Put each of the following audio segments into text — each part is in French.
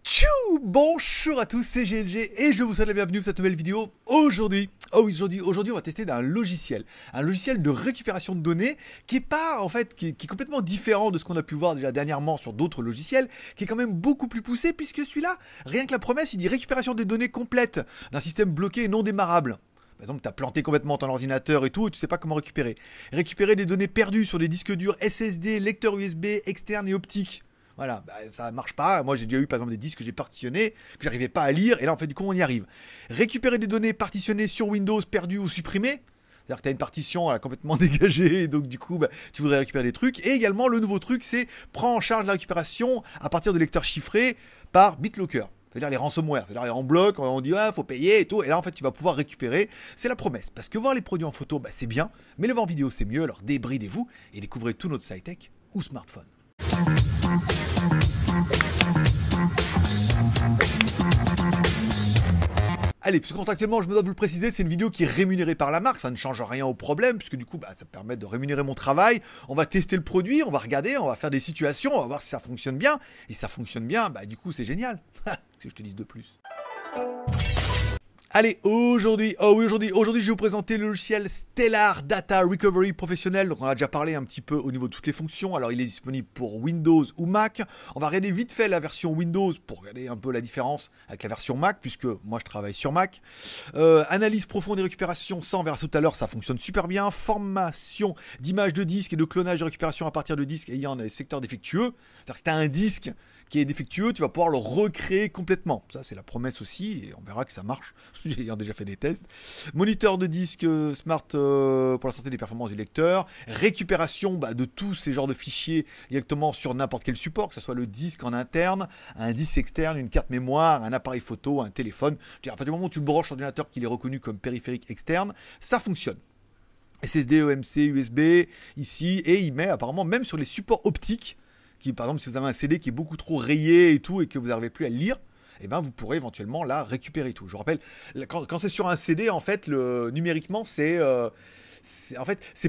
Tchou! Bonjour à tous, c'est GLG et je vous souhaite la bienvenue pour cette nouvelle vidéo. Aujourd'hui, on va tester un logiciel de récupération de données qui est pas, en fait, qui est complètement différent de ce qu'on a pu voir déjà dernièrement sur d'autres logiciels, qui est quand même beaucoup plus poussé puisque celui-là, rien que la promesse, il dit récupération des données complètes d'un système bloqué et non démarrable. Par exemple, tu as planté complètement ton ordinateur et tout, et tu sais pas comment récupérer. Récupérer des données perdues sur des disques durs SSD, lecteurs USB externes et optiques. Voilà, ça marche pas. Moi, j'ai déjà eu par exemple des disques que j'ai partitionnés, que j'arrivais pas à lire, et là, en fait, du coup, on y arrive. Récupérer des données partitionnées sur Windows, perdues ou supprimées. C'est-à-dire que tu as une partition complètement dégagée, et donc du coup, tu voudrais récupérer des trucs. Et également, le nouveau truc, c'est prendre en charge la récupération à partir de lecteurs chiffrés par BitLocker. C'est-à-dire les ransomware, c'est-à-dire en bloc, on dit faut payer et tout, et là en fait tu vas pouvoir récupérer, c'est la promesse. Parce que voir les produits en photo, c'est bien, mais le voir en vidéo c'est mieux, alors débridez-vous et découvrez tout notre sci-tech ou smartphone. Allez, puisque contractuellement, je me dois de vous le préciser, c'est une vidéo qui est rémunérée par la marque, ça ne change rien au problème, puisque du coup, ça permet de rémunérer mon travail. On va tester le produit, on va regarder, on va faire des situations, on va voir si ça fonctionne bien. Et si ça fonctionne bien, du coup, c'est génial. Qu'est-ce que je te dise de plus? Allez, aujourd'hui, je vais vous présenter le logiciel Stellar Data Recovery Professionnel. Donc, on a déjà parlé un petit peu au niveau de toutes les fonctions. Alors, il est disponible pour Windows ou Mac. On va regarder vite fait la version Windows pour regarder un peu la différence avec la version Mac, puisque moi, je travaille sur Mac. Analyse profonde et récupération, ça, on verra tout à l'heure, ça fonctionne super bien. Formation d'images de disques et de clonage de récupération à partir de disques ayant des secteurs défectueux. C'est-à-dire que si tu as un disque qui est défectueux, tu vas pouvoir le recréer complètement. Ça, c'est la promesse aussi, et on verra que ça marche. J'ai déjà fait des tests. Moniteur de disque smart pour la santé des performances du lecteur. Récupération de tous ces genres de fichiers directement sur n'importe quel support, que ce soit le disque en interne, un disque externe, une carte mémoire, un appareil photo, un téléphone. À partir du moment où tu le branches sur l'ordinateur qu'il est reconnu comme périphérique externe, ça fonctionne. SSD, EMC, USB, ici, et il met apparemment même sur les supports optiques, qui, par exemple, si vous avez un CD qui est beaucoup trop rayé et tout, et que vous n'arrivez plus à le lire, vous pourrez éventuellement la récupérer tout. Je rappelle, quand c'est sur un CD, en fait, numériquement, c'est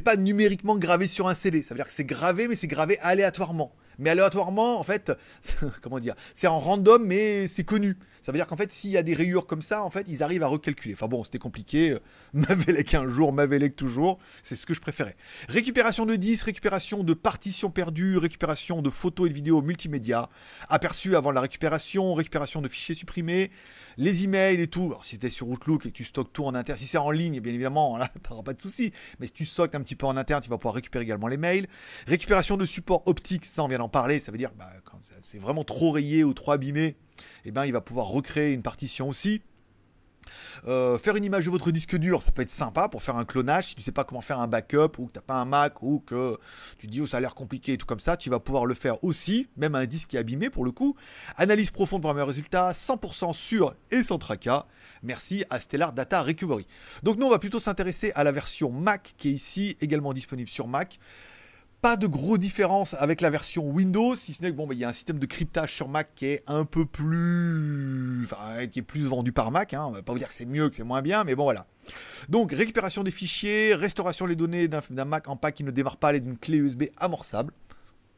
pas numériquement gravé sur un CD. Ça veut dire que c'est gravé, mais c'est gravé aléatoirement. Mais aléatoirement, en fait, comment dire, c'est en random, mais c'est connu. Ça veut dire qu'en fait, s'il y a des rayures comme ça, en fait, ils arrivent à recalculer. Enfin bon, c'était compliqué. Mavelec un jour, Mavelec toujours. C'est ce que je préférais. Récupération de disques, récupération de partitions perdues, récupération de photos et de vidéos multimédia. Aperçu avant la récupération, récupération de fichiers supprimés, les emails et tout. Alors si c'était sur Outlook et que tu stockes tout en interne, si c'est en ligne, bien évidemment, là, tu n'auras pas de souci. Mais si tu stockes un petit peu en interne, tu vas pouvoir récupérer également les mails. Récupération de support optique, ça on vient d'en parler. Ça veut dire quand c'est vraiment trop rayé ou trop abîmé, il va pouvoir recréer une partition aussi. Faire une image de votre disque dur, ça peut être sympa pour faire un clonage. Si tu sais pas comment faire un backup ou que tu n'as pas un Mac ou que tu te dis ça a l'air compliqué et tout comme ça, tu vas pouvoir le faire aussi, même un disque qui est abîmé pour le coup. Analyse profonde pour un meilleur résultat, 100% sûr et sans tracas. Merci à Stellar Data Recovery. Donc nous on va plutôt s'intéresser à la version Mac qui est ici également disponible sur Mac. Pas de gros différence avec la version Windows, si ce n'est que il y a un système de cryptage sur Mac qui est un peu plus, qui est plus vendu par Mac. On va pas vous dire que c'est mieux, que c'est moins bien, mais bon voilà. Donc récupération des fichiers, restauration des données d'un Mac en pack qui ne démarre pas à l'aide d'une clé USB amorçable.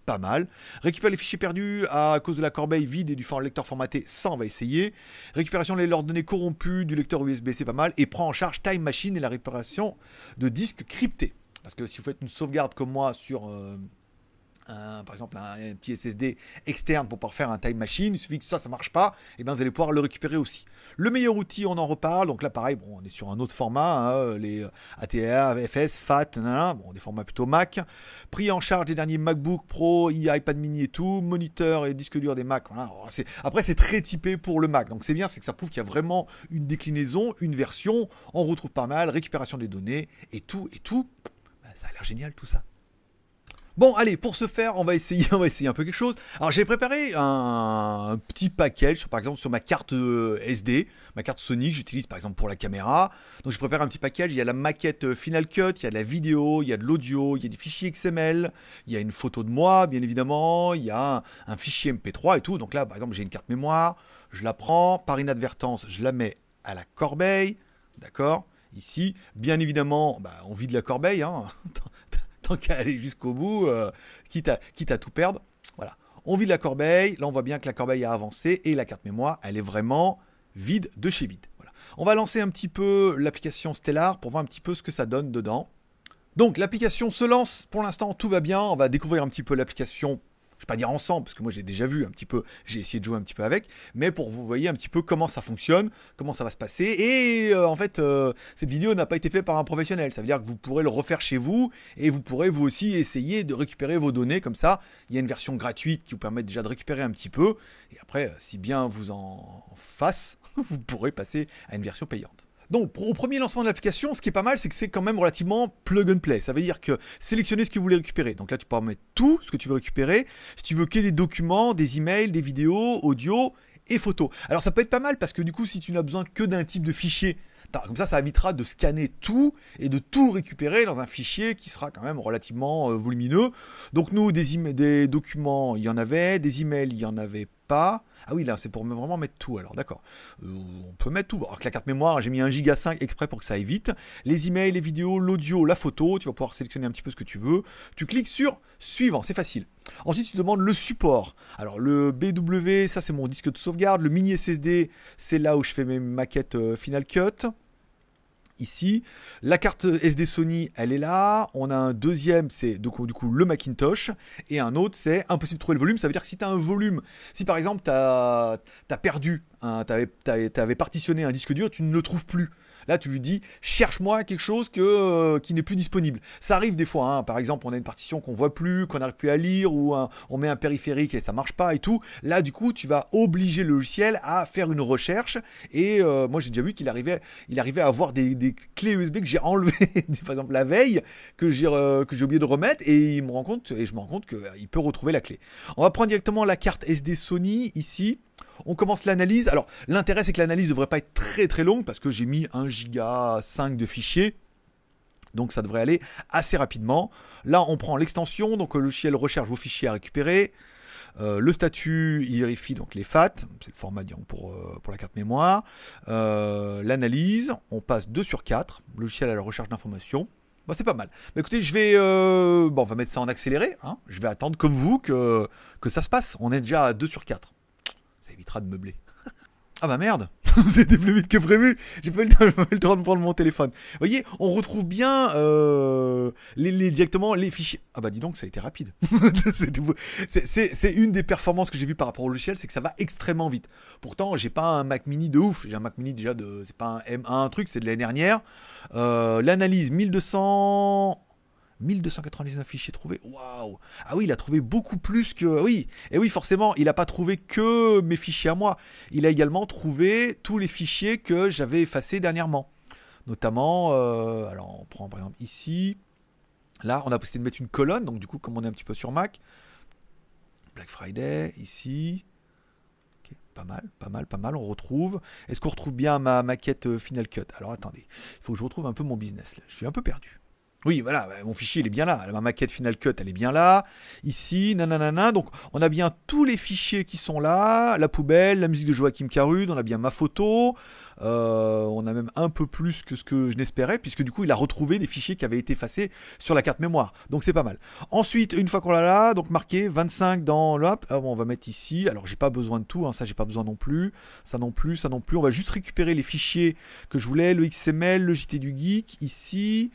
Pas mal. Récupérer les fichiers perdus à cause de la corbeille vide et du lecteur formaté, ça on va essayer. Récupération de leurs données corrompues du lecteur USB, c'est pas mal. Et prend en charge Time Machine et la récupération de disques cryptés. Parce que si vous faites une sauvegarde comme moi sur par exemple un petit SSD externe pour pouvoir faire un Time Machine, il suffit que ça marche pas, vous allez pouvoir le récupérer aussi. Le meilleur outil, on en reparle. Donc là pareil, on est sur un autre format, les ATR, FS, FAT, des formats plutôt Mac. Pris en charge des derniers MacBook Pro, iPad mini et tout, moniteur et disque dur des Mac. Voilà. Après c'est très typé pour le Mac, donc c'est bien, c'est que ça prouve qu'il y a vraiment une déclinaison, une version, on retrouve pas mal, récupération des données et tout. Ça a l'air génial tout ça. Bon, allez, pour ce faire, on va essayer un peu quelque chose. Alors, j'ai préparé un petit package, par exemple, sur ma carte SD, ma carte Sony, que j'utilise par exemple pour la caméra. Donc, j'ai préparé un petit package. Il y a la maquette Final Cut, il y a de la vidéo, il y a de l'audio, il y a des fichiers XML, il y a une photo de moi, bien évidemment, il y a un fichier MP3 et tout. Donc là, par exemple, j'ai une carte mémoire, je la prends, par inadvertance, je la mets à la corbeille, d'accord ? Ici, bien évidemment, on vide la corbeille, tant qu'à aller jusqu'au bout, quitte à tout perdre. Voilà. On vide la corbeille, là on voit bien que la corbeille a avancé et la carte mémoire, elle est vraiment vide de chez vide. Voilà. On va lancer un petit peu l'application Stellar pour voir un petit peu ce que ça donne dedans. Donc l'application se lance, pour l'instant tout va bien, on va découvrir un petit peu l'application. Je ne vais pas dire ensemble, parce que moi j'ai déjà vu un petit peu, j'ai essayé de jouer un petit peu avec, mais pour vous voyez un petit peu comment ça fonctionne, comment ça va se passer, et en fait cette vidéo n'a pas été faite par un professionnel, ça veut dire que vous pourrez le refaire chez vous, et vous pourrez vous aussi essayer de récupérer vos données, comme ça, il y a une version gratuite qui vous permet déjà de récupérer un petit peu, et après, si bien vous en fasse, vous pourrez passer à une version payante. Donc, au premier lancement de l'application, ce qui est pas mal, c'est que c'est quand même relativement plug and play. Ça veut dire que sélectionnez ce que vous voulez récupérer. Donc là, tu peux mettre tout ce que tu veux récupérer. Si tu veux que des documents, des emails, des vidéos, audio et photos. Alors, ça peut être pas mal parce que du coup, si tu n'as besoin que d'un type de fichier, comme ça évitera de scanner tout et de tout récupérer dans un fichier qui sera quand même relativement volumineux. Donc nous, des documents, il y en avait, des emails, il n'y en avait pas. Ah oui, là, c'est pour vraiment mettre tout, alors d'accord. On peut mettre tout. Alors que la carte mémoire, j'ai mis 1,5 Go exprès pour que ça aille vite. Les emails, les vidéos, l'audio, la photo, tu vas pouvoir sélectionner un petit peu ce que tu veux. Tu cliques sur suivant, c'est facile. Ensuite, tu demandes le support. Alors le BW, ça c'est mon disque de sauvegarde. Le mini SSD, c'est là où je fais mes maquettes Final Cut. Ici, la carte SD Sony, elle est là. On a un deuxième, c'est du coup le Macintosh. Et un autre, c'est impossible de trouver le volume. Ça veut dire que si tu as un volume, si par exemple tu as perdu, t'avais partitionné un disque dur, tu ne le trouves plus. Là, tu lui dis, cherche-moi quelque chose qui n'est plus disponible. Ça arrive des fois, hein. Par exemple, on a une partition qu'on voit plus, qu'on n'arrive plus à lire, ou on met un périphérique et ça marche pas et tout. Là, du coup, tu vas obliger le logiciel à faire une recherche. Et moi, j'ai déjà vu qu'il arrivait à avoir des clés USB que j'ai enlevées, par exemple la veille, que j'ai oublié de remettre, et je me rends compte qu'il peut retrouver la clé. On va prendre directement la carte SD Sony ici. On commence l'analyse. Alors, l'intérêt, c'est que l'analyse ne devrait pas être très très longue parce que j'ai mis 1,5 Go de fichiers. Donc, ça devrait aller assez rapidement. Là, on prend l'extension. Donc, le logiciel recherche vos fichiers à récupérer. Le statut, il vérifie donc les FAT. C'est le format pour la carte mémoire. L'analyse, on passe 2 sur 4. Le logiciel à la recherche d'informations. Bah, c'est pas mal. Mais écoutez, je vais... on va mettre ça en accéléré. Hein. Je vais attendre comme vous que ça se passe. On est déjà à 2 sur 4. Ça évitera de meubler. Ah bah merde, c'était plus vite que prévu. J'ai pas eu le temps de prendre mon téléphone. Vous voyez, on retrouve bien directement les fichiers. Ah bah dis donc, ça a été rapide. C'est une des performances que j'ai vues par rapport au logiciel, c'est que ça va extrêmement vite. Pourtant, j'ai pas un Mac Mini de ouf. J'ai un Mac Mini déjà c'est pas un M1 truc, c'est de l'année dernière. L'analyse 1299 fichiers trouvés. Waouh! Ah oui, il a trouvé beaucoup plus que... Oui, et oui, forcément, il n'a pas trouvé que mes fichiers à moi. Il a également trouvé tous les fichiers que j'avais effacés dernièrement. Notamment, alors on prend par exemple ici. Là, on a décidé de mettre une colonne. Donc du coup, comme on est un petit peu sur Mac. Black Friday, ici. Okay, pas mal. On retrouve. Est-ce qu'on retrouve bien ma maquette Final Cut? Alors attendez, il faut que je retrouve un peu mon business là. Je suis un peu perdu. Oui, voilà, mon fichier, il est bien là. Ma maquette Final Cut, elle est bien là. Ici, nanana. Donc, on a bien tous les fichiers qui sont là. La poubelle, la musique de Joachim Carud. On a bien ma photo. On a même un peu plus que ce que je n'espérais, puisque du coup, il a retrouvé des fichiers qui avaient été effacés sur la carte mémoire. Donc, c'est pas mal. Ensuite, une fois qu'on l'a là, donc marqué 25 dans l'op. On va mettre ici. Alors, j'ai pas besoin de tout. Hein, ça, j'ai pas besoin non plus. Ça non plus. On va juste récupérer les fichiers que je voulais. Le XML, le JT du Geek. Ici.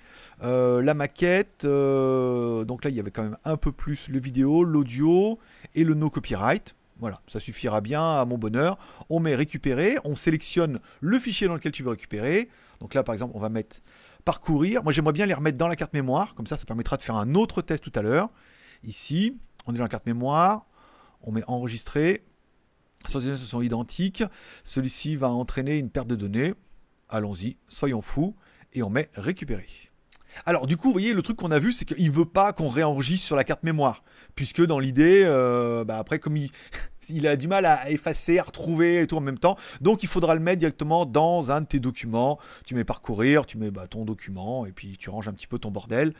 La maquette, donc là il y avait quand même un peu plus le vidéo, l'audio et le no copyright. Voilà, ça suffira bien à mon bonheur. On met récupérer, on sélectionne le fichier dans lequel tu veux récupérer. Donc là par exemple on va mettre parcourir. Moi j'aimerais bien les remettre dans la carte mémoire, comme ça permettra de faire un autre test tout à l'heure. Ici, on est dans la carte mémoire, on met enregistrer. Les données sont identiques. Celui-ci va entraîner une perte de données. Allons-y, soyons fous. Et on met récupérer. Alors du coup, vous voyez, le truc qu'on a vu, c'est qu'il ne veut pas qu'on réenregistre sur la carte mémoire. Puisque dans l'idée, après, comme il a du mal à effacer, à retrouver et tout en même temps, donc il faudra le mettre directement dans un de tes documents. Tu mets parcourir, tu mets ton document, et puis tu ranges un petit peu ton bordel.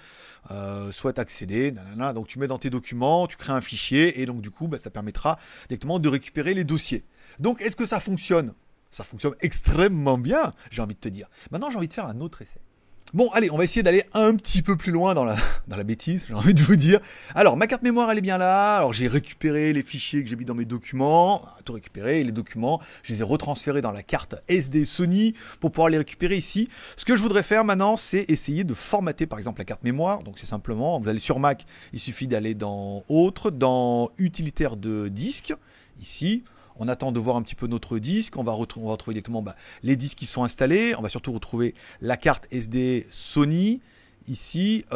Soit accéder, nanana. Donc tu mets dans tes documents, tu crées un fichier, et donc du coup, ça permettra directement de récupérer les dossiers. Donc est-ce que ça fonctionne? Ça fonctionne extrêmement bien, j'ai envie de te dire. Maintenant, j'ai envie de faire un autre essai. Bon, allez, on va essayer d'aller un petit peu plus loin dans la bêtise, j'ai envie de vous dire. Alors, ma carte mémoire, elle est bien là. Alors, j'ai récupéré les fichiers que j'ai mis dans mes documents, tout récupéré, et les documents, je les ai retransférés dans la carte SD Sony pour pouvoir les récupérer ici. Ce que je voudrais faire maintenant, c'est essayer de formater, par exemple, la carte mémoire. Donc, c'est simplement, vous allez sur Mac, il suffit d'aller dans Autre, dans Utilitaire de disque, ici. On attend de voir un petit peu notre disque, on va retrouver directement les disques qui sont installés, on va surtout retrouver la carte SD Sony, ici,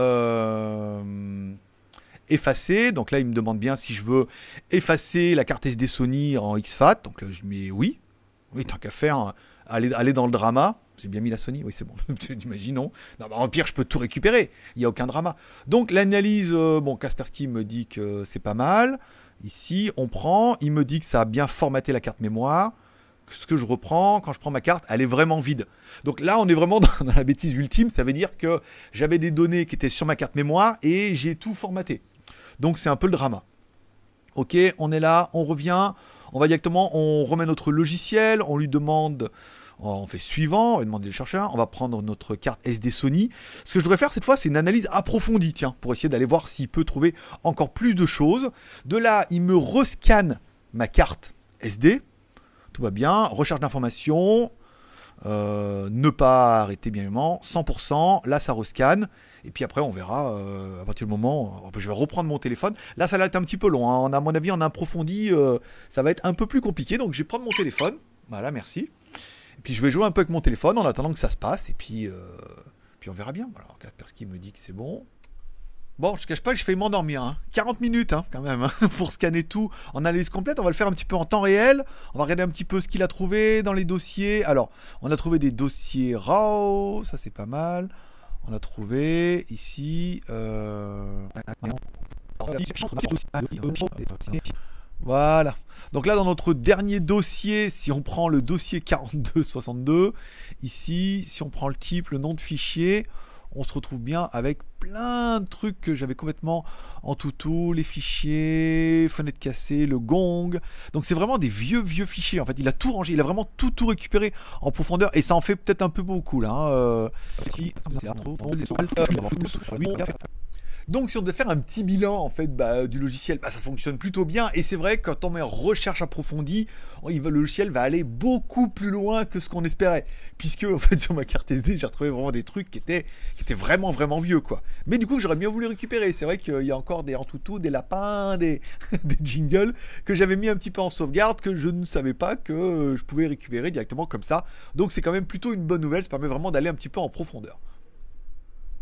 effacer, donc là il me demande bien si je veux effacer la carte SD Sony en exFAT, donc là je mets oui, tant qu'à faire, aller dans le drama, j'ai bien mis la Sony, oui c'est bon, imaginons, non, en pire je peux tout récupérer, il n'y a aucun drama. Donc l'analyse, bon Kaspersky me dit que c'est pas mal. Ici, on prend, il me dit que ça a bien formaté la carte mémoire. Ce que je reprends, quand je prends ma carte, elle est vraiment vide. Donc là, on est vraiment dans la bêtise ultime. Ça veut dire que j'avais des données qui étaient sur ma carte mémoire et j'ai tout formaté. Donc c'est un peu le drama. Ok, on est là, on revient. On va directement, on remet notre logiciel. On lui demande... On fait suivant, on va demander le chercheur, on va prendre notre carte SD Sony. Ce que je devrais faire cette fois, c'est une analyse approfondie, tiens, pour essayer d'aller voir s'il peut trouver encore plus de choses. De là, il me rescanne ma carte SD. Tout va bien, recherche d'informations, ne pas arrêter bien évidemment, 100%, là ça rescanne. Et puis après, on verra à partir du moment, je vais reprendre mon téléphone. Là, ça va être un petit peu long, hein. À mon avis, en approfondi, ça va être un peu plus compliqué. Donc, je vais prendre mon téléphone. Voilà, merci. Et puis je vais jouer un peu avec mon téléphone en attendant que ça se passe. Et puis on verra bien. Alors Kaspersky me dit que c'est bon. Bon, je ne cache pas que je fais m'endormir. Hein. 40 minutes quand même pour scanner tout en analyse complète. On va le faire un petit peu en temps réel. On va regarder un petit peu ce qu'il a trouvé dans les dossiers. Alors, on a trouvé des dossiers RAW. Ça, c'est pas mal. On a trouvé ici... Voilà. Donc là, dans notre dernier dossier, si on prend le dossier 4262, ici, si on prend le type, le nom de fichier, on se retrouve bien avec plein de trucs que j'avais complètement en toutou, les fichiers, fenêtre cassée, le gong. Donc c'est vraiment des vieux fichiers. En fait, il a tout rangé, il a vraiment tout récupéré en profondeur et ça en fait peut-être un peu beaucoup là. Donc si on devait faire un petit bilan en fait du logiciel, ça fonctionne plutôt bien et c'est vrai que quand on met recherche approfondie, le logiciel va aller beaucoup plus loin que ce qu'on espérait, puisque en fait sur ma carte SD j'ai retrouvé vraiment des trucs qui étaient vraiment vieux quoi. Mais du coup j'aurais bien voulu récupérer. C'est vrai qu'il y a encore des Antutu, des lapins, des jingles que j'avais mis un petit peu en sauvegarde que je ne savais pas que je pouvais récupérer directement comme ça. Donc c'est quand même plutôt une bonne nouvelle. Ça permet vraiment d'aller un petit peu en profondeur.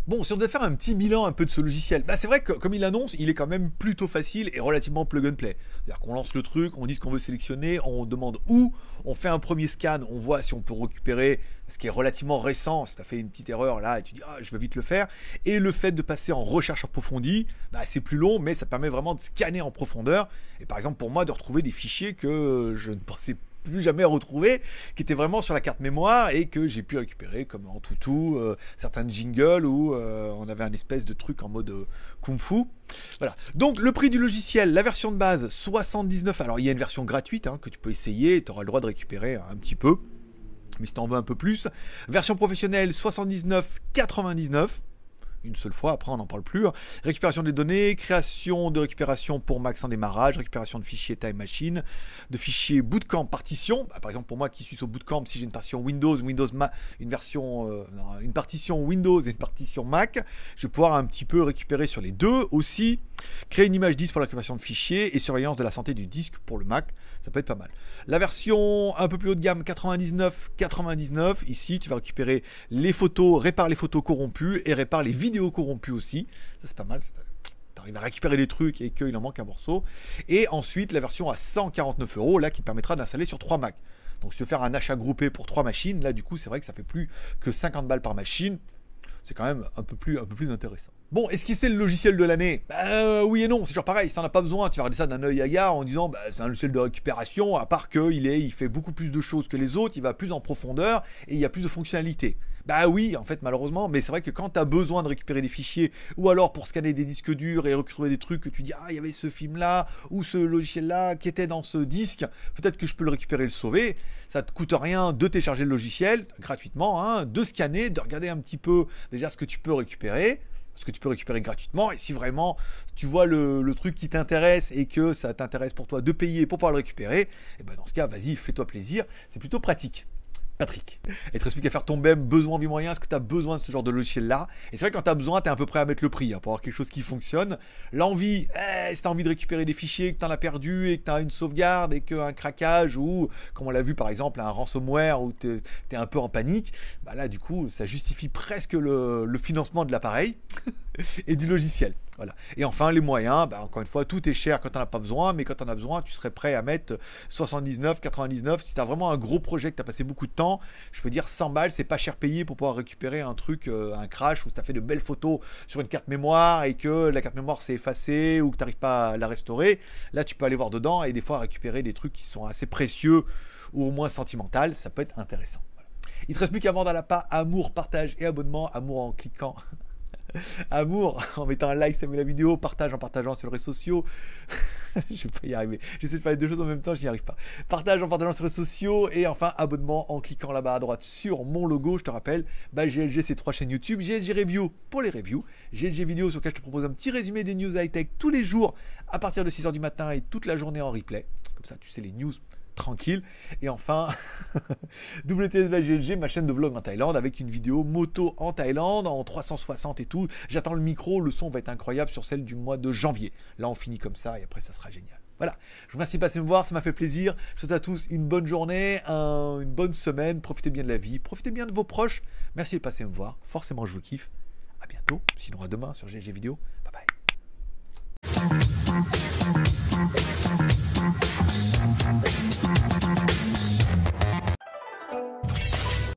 Bon, si on devait faire un petit bilan un peu de ce logiciel, c'est vrai que comme il annonce, il est quand même plutôt facile et relativement plug and play. C'est-à-dire qu'on lance le truc, on dit ce qu'on veut sélectionner, on demande où, on fait un premier scan, on voit si on peut récupérer ce qui est relativement récent, si tu as fait une petite erreur là et tu dis je vais vite le faire. Et le fait de passer en recherche approfondie, c'est plus long, mais ça permet vraiment de scanner en profondeur. Et par exemple pour moi de retrouver des fichiers que je ne pensais plus jamais retrouver, qui étaient vraiment sur la carte mémoire et que j'ai pu récupérer comme en toutou, certains jingles où on avait un espèce de truc en mode kung fu. Voilà. Donc le prix du logiciel, la version de base 79. Alors il y a une version gratuite que tu peux essayer, tu auras le droit de récupérer un petit peu. Mais si tu en veux un peu plus, version professionnelle 79,99. Une seule fois, après on n'en parle plus. Récupération des données, création de récupération pour Mac sans démarrage, récupération de fichiers Time Machine, de fichiers Bootcamp partition. Par exemple pour moi qui suis sur Bootcamp, si j'ai une partition Windows, une partition Windows et une partition Mac, je vais pouvoir un petit peu récupérer sur les deux aussi. Créer une image disque pour la récupération de fichiers et surveillance de la santé du disque pour le Mac, ça peut être pas mal. La version un peu plus haut de gamme 99,99. Ici tu vas récupérer les photos, répare les photos corrompues et répare les vidéos corrompues aussi. Ça c'est pas mal. T'arrives à récupérer les trucs et qu'il en manque un morceau. Et ensuite la version à 149 € là qui permettra d'installer sur 3 Mac. Donc si tu veux faire un achat groupé pour 3 machines, là du coup c'est vrai que ça fait plus que 50 balles par machine. C'est quand même un peu plus intéressant. Bon, est-ce que c'est le logiciel de l'année ? Oui et non, c'est toujours pareil, ça n'en a pas besoin. Tu vas regarder ça d'un œil hagard en disant c'est un logiciel de récupération, à part qu'il fait beaucoup plus de choses que les autres, il va plus en profondeur et il y a plus de fonctionnalités. Bah oui, en fait, malheureusement, mais c'est vrai que quand tu as besoin de récupérer des fichiers, ou alors pour scanner des disques durs et retrouver des trucs que tu dis, ah, il y avait ce film-là, ou ce logiciel-là qui était dans ce disque, peut-être que je peux le récupérer et le sauver, ça te coûte rien de télécharger le logiciel gratuitement, hein, de scanner, de regarder un petit peu déjà ce que tu peux récupérer gratuitement, et si vraiment tu vois le truc qui t'intéresse et que ça t'intéresse pour toi de payer pour pouvoir le récupérer, et ben dans ce cas, vas-y, fais-toi plaisir, c'est plutôt pratique. Patrick. Et te reste plus qu'à faire ton BEM, besoin, envie, moyen. Est-ce que tu as besoin de ce genre de logiciel-là? Et c'est vrai que quand tu as besoin, tu es un peu prêt à mettre le prix, hein, pour avoir quelque chose qui fonctionne. L'envie, si tu as envie de récupérer des fichiers, que tu en as perdu et que tu as une sauvegarde et qu'un craquage ou, comme on l'a vu par exemple, un ransomware où tu es un peu en panique, bah là du coup, ça justifie presque le financement de l'appareil et du logiciel. Voilà. Et enfin, les moyens, bah, encore une fois, tout est cher quand tu n'en as pas besoin, mais quand tu en as besoin, tu serais prêt à mettre 79, 99. Si tu as vraiment un gros projet que tu as passé beaucoup de temps, je peux dire 100 balles, c'est pas cher payé pour pouvoir récupérer un truc, un crash, où tu as fait de belles photos sur une carte mémoire et que la carte mémoire s'est effacée ou que tu n'arrives pas à la restaurer. Là, tu peux aller voir dedans et des fois récupérer des trucs qui sont assez précieux ou au moins sentimental. Ça peut être intéressant. Voilà. Il te reste plus qu'à vendre à la pas amour, partage et abonnement. Amour en cliquant. Amour en mettant un like, ça met la vidéo, partage en partageant sur les réseaux sociaux. Je vais pas y arriver. J'essaie de faire les deux choses en même temps, je n'y arrive pas. Partage en partageant sur les réseaux sociaux et enfin abonnement en cliquant là-bas à droite sur mon logo. Je te rappelle, GLG c'est 3 chaînes YouTube, GLG Review pour les reviews, GLG Vidéo sur lequel je te propose un petit résumé des news high-tech tous les jours à partir de 6h du matin et toute la journée en replay. Comme ça, tu sais les news tranquille. Et enfin, WTS GLG, ma chaîne de vlog en Thaïlande avec une vidéo moto en Thaïlande en 360 et tout. J'attends le micro, le son va être incroyable sur celle du mois de janvier. Là, on finit comme ça et après, ça sera génial. Voilà, je vous remercie de passer me voir, ça m'a fait plaisir. Je vous souhaite à tous une bonne journée, une bonne semaine. Profitez bien de la vie, profitez bien de vos proches. Merci de passer me voir. Forcément, je vous kiffe. À bientôt, sinon à demain sur GLG Vidéo. Bye bye.